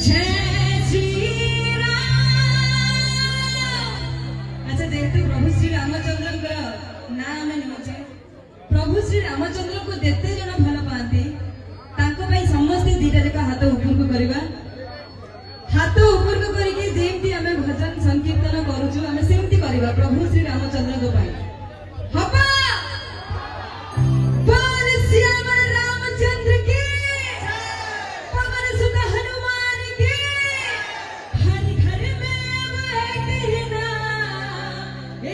जय श्री राम। अच्छा जेहेतु प्रभु श्री रामचंद्र ना आम नौचे प्रभु श्री रामचंद्र को देते जन भल पाती समस्ते दीटा जाक हाथ ऊपर को करवा हाथ ऊपर को करके जेमती आमे भजन संकीर्तन करूछु आमे सेमती करवा प्रभु श्री रामचंद्र को पाई हबा बोल श्याम रामचंद्र की पवन सुत हनुमान की हर घर में अब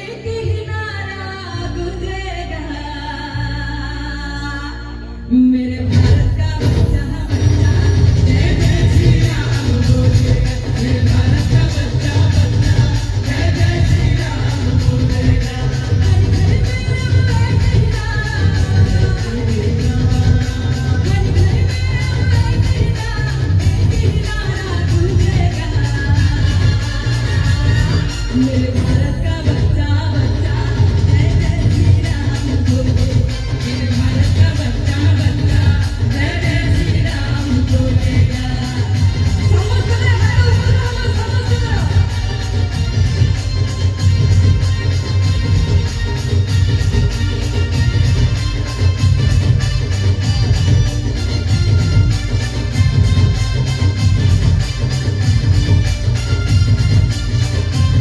एक ही नारा गुंजेगा मेरे भारत का बच्चा जय जय श्री राम बोलेगा मेरे भारत का बच्चा जय जय श्री राम बोलेगा हर घर में अब एक ही नारा गूंजेगा मेरे भारत का बच्चा जय जय श्री राम बोलेगा मेरे भारत का बच्चा जय जय श्री राम बोलेगा समस्त ने हाथ ऊपर करो समस्त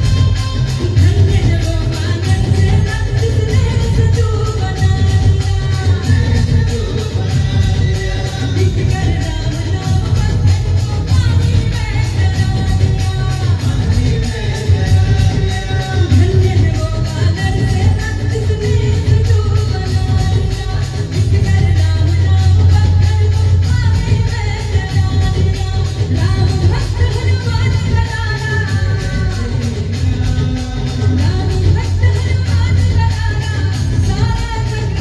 धन्य जगो मानन से रब जिसने सजू बना लिख कर राम नाम बंधन को पानी में डरा धन्य जगो मानन से रब जिसने सजू बना लिख कर राम नाम बंधन को पानी में डरा राम भक्त हनुमान करारा राम भक्त हनुमान करारा सारा जग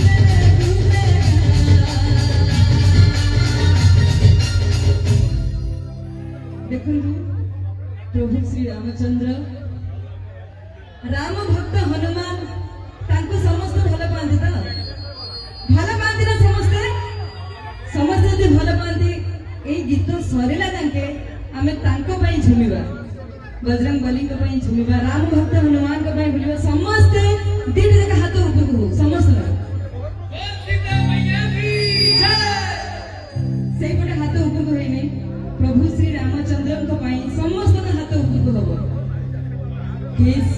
देखु प्रभु श्री रामचंद्र राम भक्त हनुमान तांको समस्त भल पाती तो भल पाती ना समस्ते समस्ते यदि भल पाती ए गीत सरिला तांके आमे तांको पई झुमिबा बजरंग बली को पई झुमिबा राम भक्त हनुमान को पई बुलिबा समस्ते दिन जका हाथ ऊपर को हो समस्त से पटे हाथ ऊपर को होई नै प्रभु श्री रामचंद्र को पई समस्त का हाथ ऊपर को हबो किस